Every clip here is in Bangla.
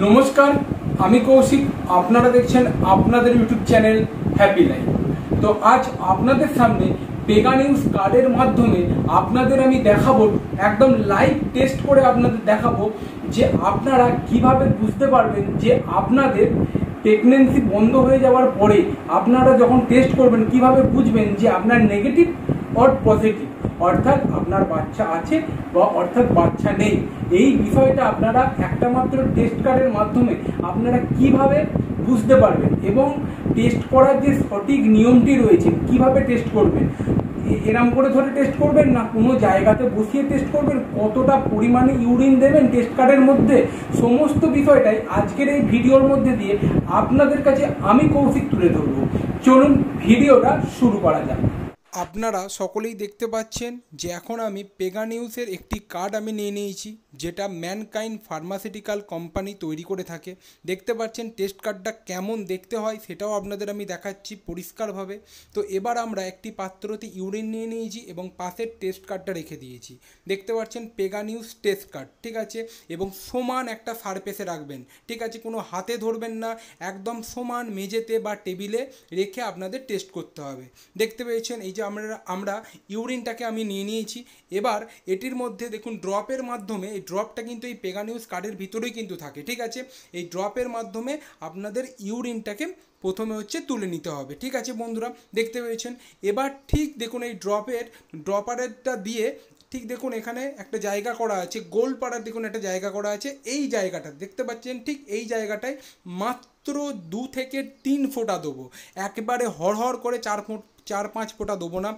নমস্কার, আমি কৌশিক। আপনারা দেখছেন আপনাদের ইউটিউব চ্যানেল হ্যাপি লাইফ। তো আজ আপনাদের সামনে পেগা নিউজ কার্ডের মাধ্যমে আপনাদের আমি দেখাবো, একদম লাইভ টেস্ট করে আপনাদের দেখাবো যে আপনারা কিভাবে বুঝতে পারবেন যে আপনাদের প্রেগনেন্সি বন্ধ হয়ে যাওয়ার পরে আপনারা যখন টেস্ট করবেন কিভাবে বুঝবেন যে আপনার নেগেটিভ অর পজিটিভ, অর্থাৎ আপনার বাচ্চা আছে বা অর্থাৎ বাচ্চা নেই। এই বিষয়টা আপনারা একটা মাত্র টেস্ট কার্ডের মাধ্যমে আপনারা কিভাবে বুঝতে পারবেন এবং টেস্ট করার যে সঠিক নিয়মটি রয়েছে, কিভাবে টেস্ট করবেন, এরম করে ধরে টেস্ট করবেন না কোনো জায়গাতে বসিয়ে টেস্ট করবেন, কতটা পরিমাণে ইউরিন দেবেন টেস্ট কার্ডের মধ্যে, সমস্ত বিষয়টাই আজকের এই ভিডিওর মধ্যে দিয়ে আপনাদের কাছে আমি কৌশিক তুলে ধরবো। চলুন ভিডিওটা শুরু করা যাক। আপনারা সকলেই দেখতে পাচ্ছেন যে এখন আমি পেগা নিউজের একটি কার্ড আমি নিয়ে নিয়েছি, যেটা ম্যানকাইন্ড ফার্মাসিউটিক্যাল কোম্পানি তৈরি করে থাকে। দেখতে পাচ্ছেন টেস্ট কার্ডটা কেমন দেখতে হয় সেটাও আপনাদের আমি দেখাচ্ছি পরিষ্কারভাবে। তো এবার আমরা একটি পাত্রতে ইউরিন নিয়ে নিয়েছি এবং পাশের টেস্ট কার্ডটা রেখে দিয়েছি। দেখতে পাচ্ছেন পেগা নিউজ টেস্ট কার্ড, ঠিক আছে, এবং সমান একটা সারফেসে রাখবেন, ঠিক আছে, কোনো হাতে ধরবেন না, একদম সমান মেঝেতে বা টেবিলে রেখে আপনাদের টেস্ট করতে হবে। দেখতে পেয়েছেন এই যে আমরা ইউরিনটাকে আমি নিয়ে নিয়েছি। এবার এটির মধ্যে দেখুন ড্রপের মাধ্যমে, এই ড্রপটা কিন্তু এই পেগা নিউজ কার্ডের ভিতরেই কিন্তু থাকে, ঠিক আছে। এই ড্রপের মাধ্যমে আপনাদের ইউরিনটাকে প্রথমে তুলে নিতে হবে, ঠিক আছে বন্ধুরা, দেখতে পেয়েছেন। এবার ঠিক দেখুন এই ড্রপারেরটা দিয়ে ঠিক দেখুন এখানে একটা জায়গা করা আছে, গোল পাড়ার দেখুন একটা জায়গা করা আছে। এই জায়গাটা দেখতে পাচ্ছেন, ঠিক এই জায়গাটায় মাত্র 2 থেকে 3 ফোঁটা দেবো, একেবারে হড়হড় করে 4-5 ফোঁটা দেবো না,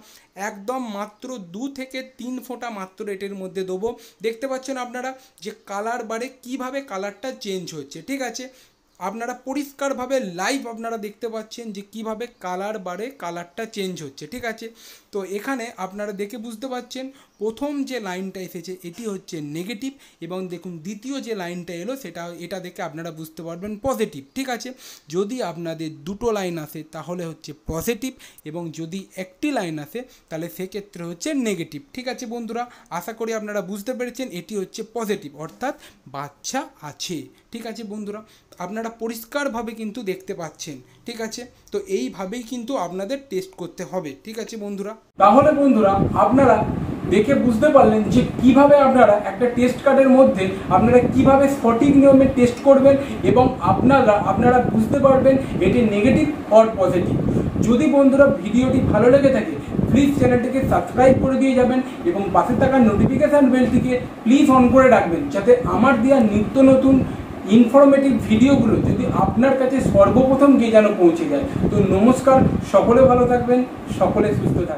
একদম মাত্র 2 থেকে 3 ফোঁটা মাত্র এটির মধ্যে দেবো। দেখতে পাচ্ছেন আপনারা যে কালার বাড়ে, কিভাবে কালারটা চেঞ্জ হচ্ছে, ঠিক আছে, আপনারা পরিষ্কারভাবে লাইভ আপনারা দেখতে পাচ্ছেন যে কিভাবে কালার বাড়ে, কালারটা চেঞ্জ হচ্ছে, ঠিক আছে। তো এখানে আপনারা দেখে বুঝতে পাচ্ছেন প্রথম যে লাইনটা এসেছে এটি হচ্ছে নেগেটিভ, এবং দেখুন দ্বিতীয় যে লাইনটা এলো এটা দেখে আপনারা বুঝতে পারবেন পজিটিভ, ঠিক আছে। যদি আপনাদের দুটো লাইন আসে তাহলে হচ্ছে পজিটিভ, এবং যদি একটি লাইন আসে তাহলে সেক্ষেত্রে হচ্ছে নেগেটিভ, ঠিক আছে বন্ধুরা। আশা করি আপনারা বুঝতে পেরেছেন এটি হচ্ছে পজিটিভ, অর্থাৎ বাচ্চা আছে, ঠিক আছে বন্ধুরা, আপনারা পরিষ্কারভাবে কিন্তু দেখতে পাচ্ছেন, ঠিক আছে। তো এইভাবেই কিন্তু আপনাদের টেস্ট করতে হবে, ঠিক আছে বন্ধুরা। তাহলে বন্ধুরা আপনারা দেখে বুঝতে পারলেন যে কিভাবে আপনারা একটা টেস্ট কার্ডের মধ্যে আপনারা কিভাবে সঠিক নিয়মে টেস্ট করবেন এবং আপনারা বুঝতে পারবেন এটি নেগেটিভ অর পজিটিভ। যদি বন্ধুরা ভিডিওটি ভালো লেগে থাকে প্লিজ চ্যানেলটিকে সাবস্ক্রাইব করে দিয়ে যাবেন এবং পাশে থাকা নোটিফিকেশান বেলটিকে প্লিজ অন করে রাখবেন, যাতে আমার দেওয়া নিত্য নতুন ইনফরমেটিভ ভিডিওগুলো যদি আপনার কাছে সর্বপ্রথম গিয়ে যেন পৌঁছে যায়। তো নমস্কার, সকলে ভালো থাকবেন, সকলে সুস্থ থাকবেন।